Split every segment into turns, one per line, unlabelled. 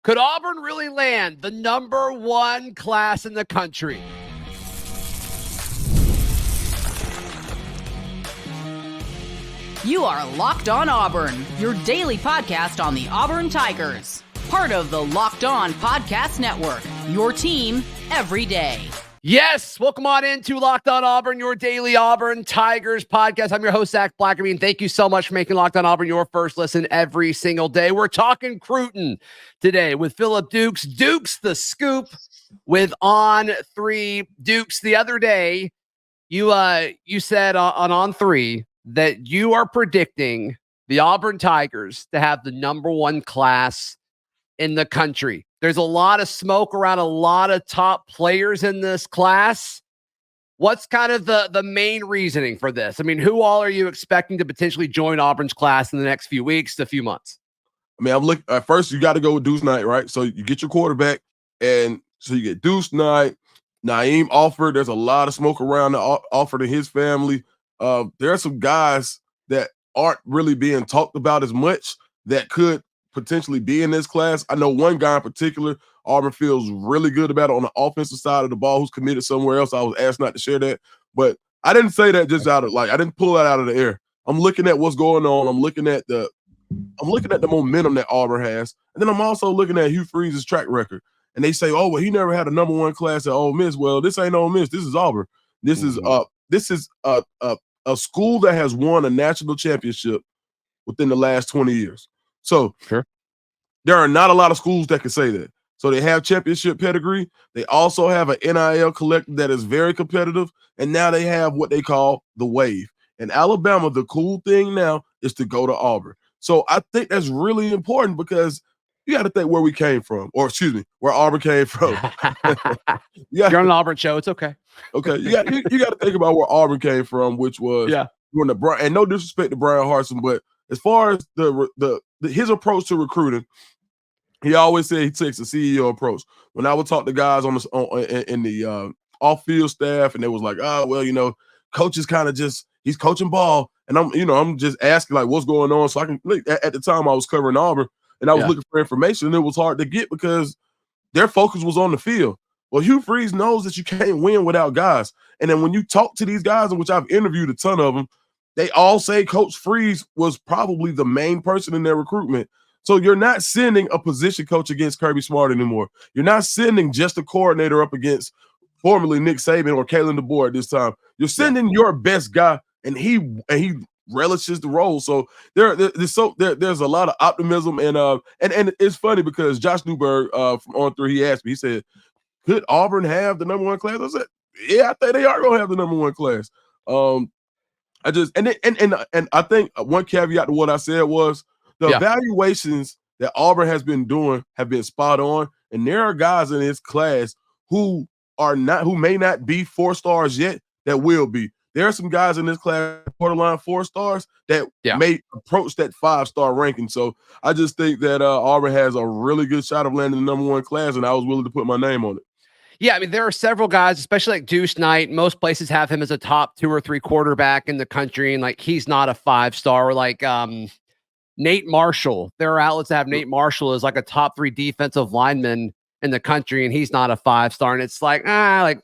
Could Auburn really land the number one class in the country?
You are Locked On Auburn, your daily podcast on the Auburn Tigers. Part of the Locked On Podcast Network, your team every day.
Yes, welcome on into Locked On Auburn, your daily Auburn Tigers podcast. I'm your host, Zach Blackerby, and thank you so much for making Locked On Auburn your first listen every single day. We're talking Cruton today with Phillip Dukes. Dukes the Scoop with On 3. Dukes, the other day, you said on 3 that you are predicting the Auburn Tigers to have the number one class in the country. There's a lot of smoke around a lot of top players in this class. What's kind of the main reasoning for this? I mean, who all are you expecting to potentially join Auburn's class in the next few weeks to few months?
I mean, I'm looking at first, you got to go with Deuce Knight, right? So you get your quarterback, and so you get Deuce Knight, Naeem Offord. There's a lot of smoke around Offord and his family. There are some guys that aren't really being talked about as much that could potentially be in this class. I know one guy in particular Auburn feels really good about it on the offensive side of the ball who's committed somewhere else. I was asked not to share that, but I didn't say that just I didn't pull that out of the air. I'm looking at what's going on. I'm looking at the momentum that Auburn has, and then I'm also looking at Hugh Freeze's track record. And they say, oh, well, he never had a number one class at Ole Miss. Well, this ain't Ole Miss. This is Auburn. This is a school that has won a national championship within the last 20 years. So
sure,
there are not a lot of schools that can say that. So they have championship pedigree. They also have an NIL collective that is very competitive. And now they have what they call the wave. In Alabama, the cool thing now is to go to Auburn. So I think that's really important because you got to think where we came from, or excuse me, where Auburn came from.
You're on an Auburn show. It's okay.
Okay. You got to think about where Auburn came from, which was during and no disrespect to Brian Harsin, but as far as his approach to recruiting, he always said he takes a CEO approach. When I would talk to guys in the off-field staff, and they was like, oh, well, coach is kind of he's coaching ball, and I'm just asking like what's going on, so I can. At the time, I was covering Auburn, and I was looking for information, and it was hard to get because their focus was on the field. Well, Hugh Freeze knows that you can't win without guys, and then when you talk to these guys, in which I've interviewed a ton of them, they all say Coach Freeze was probably the main person in their recruitment. So you're not sending a position coach against Kirby Smart anymore. You're not sending just a coordinator up against formerly Nick Saban or Kalen DeBoer at this time. You're sending your best guy, and he relishes the role. So there's a lot of optimism, and it's funny because Josh Newberg from On 3, he asked me, he said, could Auburn have the number one class? I said, yeah, I think they are going to have the number one class. I think one caveat to what I said was the evaluations that Auburn has been doing have been spot on, and there are guys in this class who may not be 4 stars yet that will be. There are some guys in this class, borderline 4 stars, that may approach that 5-star ranking. So I just think that Auburn has a really good shot of landing the number one class, and I was willing to put my name on it.
Yeah, I mean, there are several guys, especially like Deuce Knight. Most places have him as a top 2 or 3 quarterback in the country, and like he's not a 5-star. Or like Nate Marshall. There are outlets that have Nate Marshall as like a top 3 defensive lineman in the country, and he's not a 5-star. And it's like, I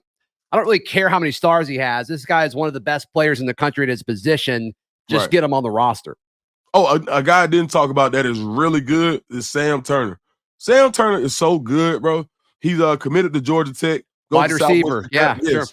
don't really care how many stars he has. This guy is one of the best players in the country at his position. Just get him on the roster.
Oh, a guy I didn't talk about that is really good is Sam Turner. Sam Turner is so good, bro. He's committed to Georgia Tech.
Wide receiver. Yeah, sure.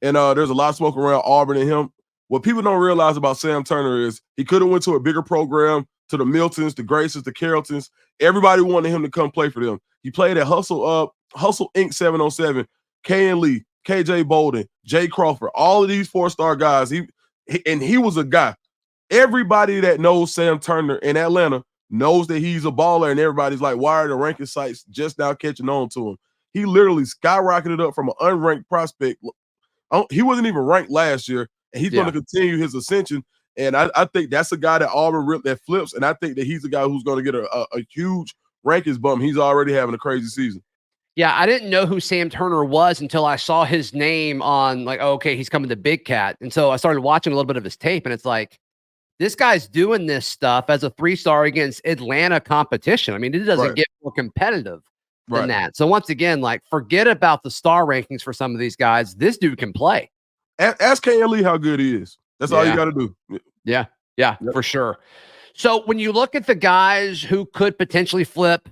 And there's a lot of smoke around Auburn and him. What people don't realize about Sam Turner is he could have went to a bigger program, to the Miltons, the Graces, the Carrolltons. Everybody wanted him to come play for them. He played at Hustle Inc. 707, K.N. Lee, K.J. Bolden, Jay Crawford, all of these 4-star guys. He was a guy. Everybody that knows Sam Turner in Atlanta knows that he's a baller, and everybody's like, why are the ranking sites just now catching on to him? He literally skyrocketed up from an unranked prospect. He wasn't even ranked last year, and he's going to continue his ascension. And I think that's a guy that Auburn that flips, and I think that he's a guy who's going to get a huge rankings bump. He's already having a crazy season.
Yeah, I didn't know who Sam Turner was until I saw his name on like, oh, okay, he's coming to Big Cat. And so I started watching a little bit of his tape, and it's like, this guy's doing this stuff as a 3-star against Atlanta competition. I mean, it doesn't get more competitive than that. So once again, like, forget about the star rankings for some of these guys. This dude can play.
Ask K. Lee how good he is. That's all you got to do.
Yeah, for sure. So when you look at the guys who could potentially flip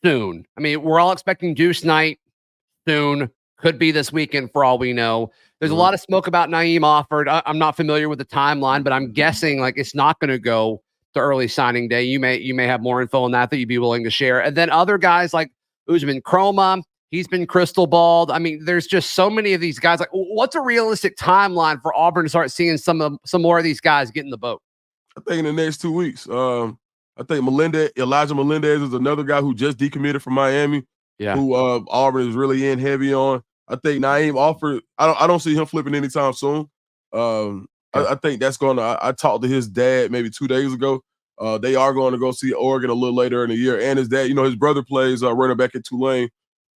soon, I mean, we're all expecting Deuce night soon. Could be this weekend for all we know. There's a lot of smoke about Naeem Offord. I'm not familiar with the timeline, but I'm guessing like it's not going to go to early signing day. You may have more info on that you'd be willing to share. And then other guys like Usman Chroma, he's been crystal balled. I mean, there's just so many of these guys. Like, what's a realistic timeline for Auburn to start seeing some more of these guys get in the boat?
I think in the next 2 weeks. I think Elijah Melendez is another guy who just decommitted from Miami.
Yeah.
Who Auburn is really in heavy on. I think Naeem Offord, I don't see him flipping anytime soon. I think that's going to, I talked to his dad maybe 2 days ago. They are going to go see Oregon a little later in the year. And his dad, his brother plays running back at Tulane,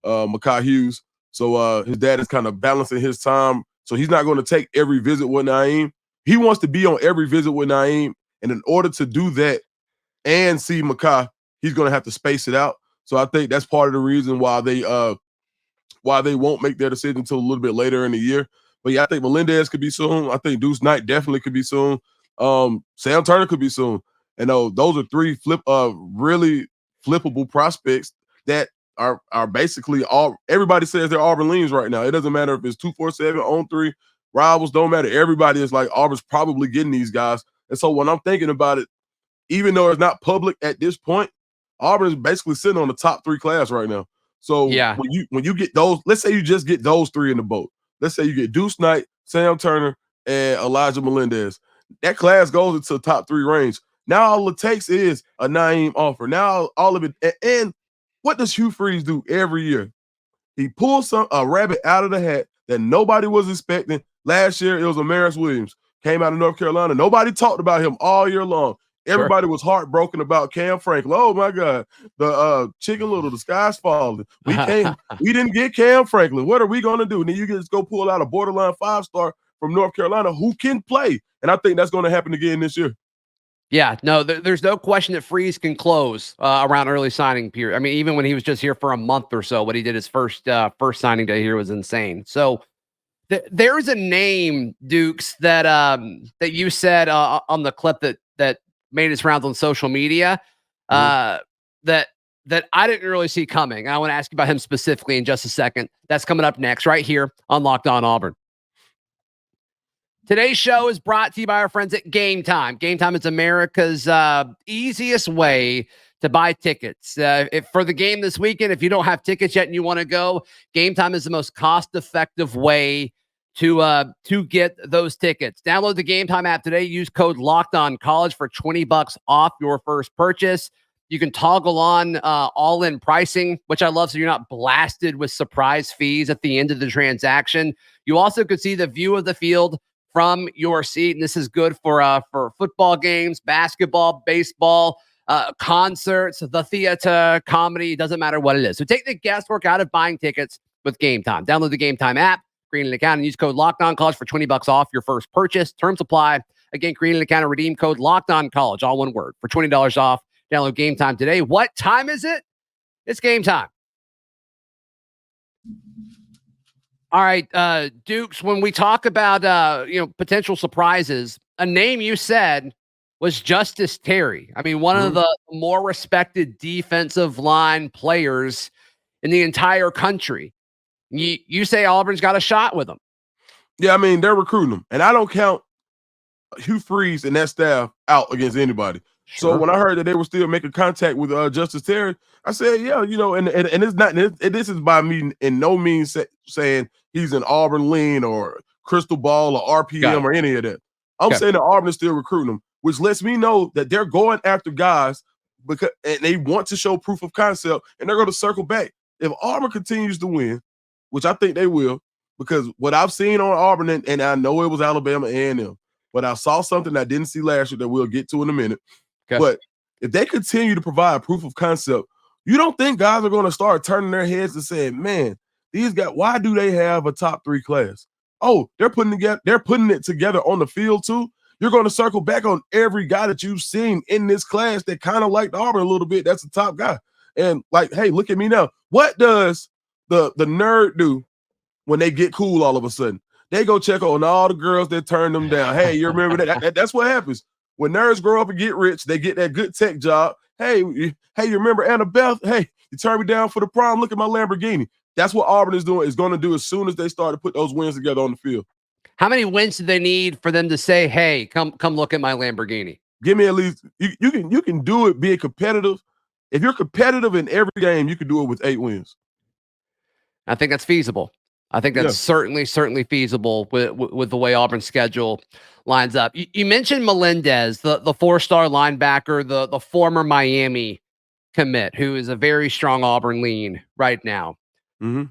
Makai Hughes. So his dad is kind of balancing his time. So he's not going to take every visit with Naeem. He wants to be on every visit with Naeem. And in order to do that and see Makai, he's going to have to space it out. So I think that's part of the reason why they won't make their decision until a little bit later in the year. But yeah, I think Melendez could be soon. I think Deuce Knight definitely could be soon. Sam Turner could be soon. And those are three really flippable prospects that are basically all. Everybody says they're Auburn leans right now. It doesn't matter if it's 247 on 3 rivals. Don't matter. Everybody is like Auburn's probably getting these guys. And so when I'm thinking about it, even though it's not public at this point, Auburn is basically sitting on the top 3 class right now. So when you get those, let's say you just get those 3 in the boat. Let's say you get Deuce Knight, Sam Turner, and Elijah Melendez. That class goes into the top 3 range. Now all it takes is a Naeem Offord. Now all of it. And what does Hugh Freeze do every year? He pulls a rabbit out of the hat that nobody was expecting. Last year, it was Amaris Williams. Came out of North Carolina. Nobody talked about him all year long. Everybody was heartbroken about Cam Franklin. Oh my God, the Chicken Little, the sky's falling. We didn't get Cam Franklin. What are we gonna do? And then you just go pull out a borderline 5-star from North Carolina who can play, and I think that's going to happen again this year.
Yeah, no, there's no question that Freeze can close around early signing period. I mean, even when he was just here for a month or so, what he did his first signing day here was insane. So there's a name, Dukes, that you said on the clip that made its rounds on social media that I didn't really see coming. I want to ask you about him specifically in just a second. That's coming up next right here on Locked On Auburn. Today's show is brought to you by our friends at Game Time. Game Time is America's easiest way to buy tickets. For the game this weekend, if you don't have tickets yet and you want to go, Game Time is the most cost-effective way to get those tickets. Download the Game Time app today. Use code LOCKEDONCollege for $20 off your first purchase. You can toggle on all-in pricing, which I love, so you're not blasted with surprise fees at the end of the transaction. You also could see the view of the field from your seat, and this is good for football games, basketball, baseball, concerts, the theater, comedy. Doesn't matter what it is. So take the guesswork out of buying tickets with Game Time. Download the Game Time app, create an account, and use code LOCKEDONCollege for $20 off your first purchase. Terms apply. Again, create an account and redeem code LOCKEDONCollege, all one word, for $20 off. Download Game Time today. What time is it? It's game time. All right, Dukes, when we talk about potential surprises, a name you said was Justice Terry. I mean, one of the more respected defensive line players in the entire country. You say Auburn's got a shot with him.
Yeah, I mean, they're recruiting him. And I don't count Hugh Freeze and that staff out against anybody. Sure. So when I heard that they were still making contact with Justice Terry, I said, yeah, and it's not. This is by me in no means saying he's an Auburn lean or crystal ball or RPM or any of that. I'm saying that Auburn is still recruiting them, which lets me know that they're going after guys because and they want to show proof of concept, and they're going to circle back. If Auburn continues to win, which I think they will, because what I've seen on Auburn, and I know it was Alabama A&M, but I saw something I didn't see last year that we'll get to in a minute. Okay. But if they continue to provide proof of concept, you don't think guys are going to start turning their heads and saying, man, these guys, why do they have a top 3 class? Oh, they're putting it together on the field too. you're going to circle back on every guy that you've seen in this class that kind of liked Auburn a little bit. That's the top guy. And like, hey, look at me now. What does the nerd do when they get cool all of a sudden? They go check on all the girls that turned them down. Hey, you remember that? That's what happens. When nerds grow up and get rich, they get that good tech job. Hey, you remember Annabelle? Hey, you turned me down for the prom. Look at my Lamborghini. That's what Auburn is going to do as soon as they start to put those wins together on the field.
How many wins do they need for them to say, hey, come look at my Lamborghini?
Give me at least you can do it being competitive. If you're competitive in every game, you can do it with 8 wins.
I think that's feasible. I think that's certainly feasible with the way Auburn's schedule lines up. You mentioned Melendez, the 4-star linebacker, the former Miami commit, who is a very strong Auburn lean right now.
Mm-hmm.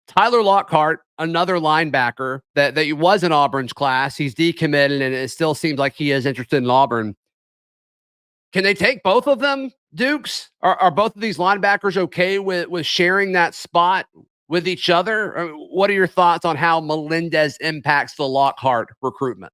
Tyler Lockhart, another linebacker that was in Auburn's class. He's decommitted, and it still seems like he is interested in Auburn. Can they take both of them, Dukes? Are both of these linebackers okay with sharing that spot with each other? What are your thoughts on how Melendez impacts the Lockhart recruitment?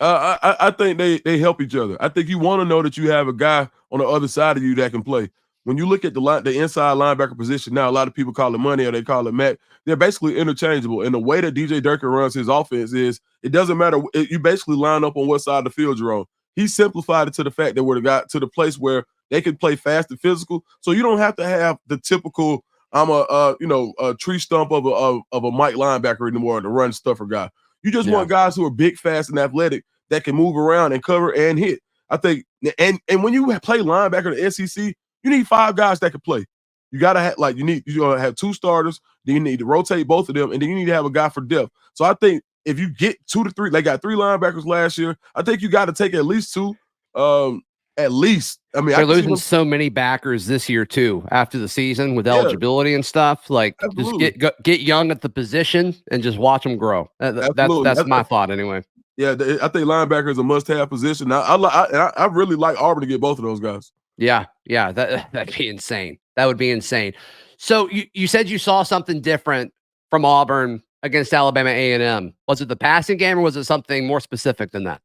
I think they help each other. I think you want to know that you have a guy on the other side of you that can play. When you look at the inside linebacker position now, a lot of people call it money or they call it Matt. They're basically interchangeable. And the way that DJ Durkin runs his offense is it doesn't matter. You basically line up on what side of the field you're on. He simplified it to the fact that we're the place where they can play fast and physical. So you don't have to have the typical I'm a tree stump of a Mike linebacker anymore, the run stuffer guy. You just want guys who are big, fast, and athletic that can move around and cover and hit. I think, and when you play linebacker in the SEC, you need 5 guys that can play. You gotta have you have 2 starters. Then you need to rotate both of them, and then you need to have a guy for depth. So I think if you get 2 to 3, they got 3 linebackers last year. I think you got to take at least 2. At least, I mean,
they're losing so many backers this year too after the season with eligibility and stuff. Like, absolutely. Just get young at the position and just watch them grow. That's my thought anyway.
Yeah, I think linebacker is a must-have position. I really like Auburn to get both of those guys.
Yeah, that'd be insane. That would be insane. So you said you saw something different from Auburn against Alabama A&M. Was it the passing game or was it something more specific than that?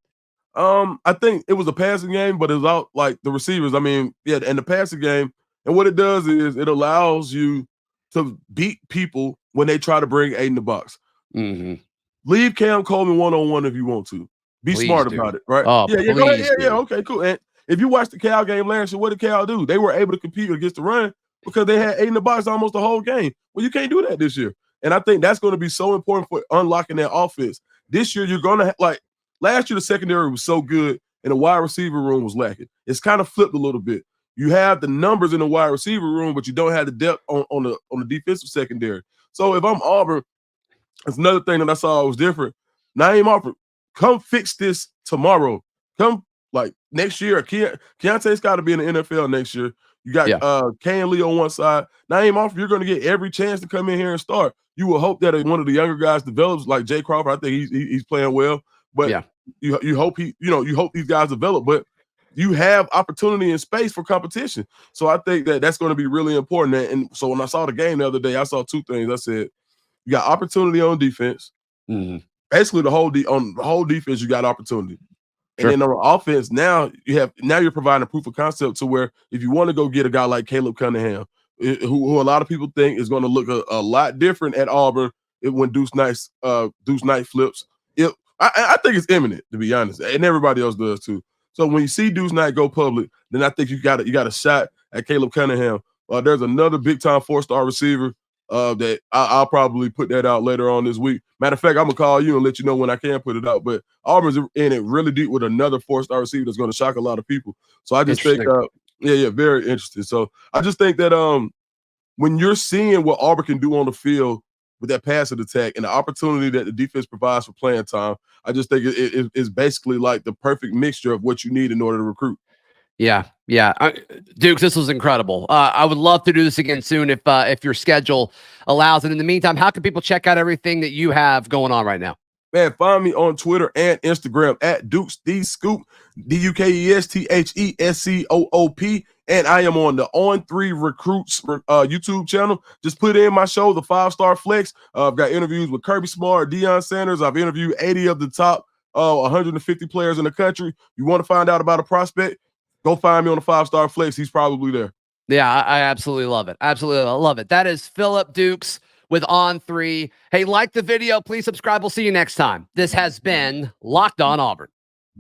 I think it was a passing game, but it was out like the receivers. I mean, yeah, and the passing game, and what it does is it allows you to beat people when they try to bring 8 in the box.
Mm-hmm.
Leave Cam Coleman one-on-one if you want to. Be smart about it, right?
Oh,
yeah, okay, cool. And if you watch the Cal game last year, what did Cal do? They were able to compete against the run because they had 8 in the box almost the whole game. Well, you can't do that this year. And I think that's going to be so important for unlocking that offense. This year, you're going to last year, the secondary was so good and the wide receiver room was lacking. It's kind of flipped a little bit. You have the numbers in the wide receiver room, but you don't have the depth on the defensive secondary. So if I'm Auburn, that's another thing that I saw was different. Naeem Offord, come fix this tomorrow. Come next year. Keontae's got to be in the NFL next year. You got Kane Lee on one side. Naeem Offord, you're going to get every chance to come in here and start. You will hope that one of the younger guys develops like Jay Crawford. I think he's playing well. But you hope you hope these guys develop, but you have opportunity and space for competition. So I think that's going to be really important. And so when I saw the game the other day, I saw 2 things. I said, you got opportunity on defense.
Mm-hmm.
Basically, on the whole defense, you got opportunity.
Sure.
And then on offense, now you're providing a proof of concept to where if you want to go get a guy like Caleb Cunningham, who a lot of people think is going to look a lot different at Auburn when Deuce Knight flips. I think it's imminent, to be honest, and everybody else does too. So when you see Deuce Knight go public, then I think you got a shot at Caleb Cunningham. There's another big-time 4-star receiver that I'll probably put that out later on this week. Matter of fact, I'm going to call you and let you know when I can put it out. But Auburn's in it really deep with another 4-star receiver that's going to shock a lot of people. So I just think, very interesting. So I just think that when you're seeing what Auburn can do on the field with that passing attack and the opportunity that the defense provides for playing time, I just think it's basically like the perfect mixture of what you need in order to recruit.
Yeah. Dukes, this was incredible. I would love to do this again soon if your schedule allows. And in the meantime, how can people check out everything that you have going on right now?
Man, find me on Twitter and Instagram at Dukes D Scoop, DUKESTHESCOOP. And I am on the On 3 Recruits YouTube channel. Just put in my show, the 5-Star Flex. I've got interviews with Kirby Smart, Deion Sanders. I've interviewed 80 of the top 150 players in the country. You want to find out about a prospect? Go find me on the 5-star flex. He's probably there.
Yeah, I absolutely love it. Absolutely love it. That is Phillip Dukes with On3. Hey, like the video. Please subscribe. We'll see you next time. This has been Locked On Auburn.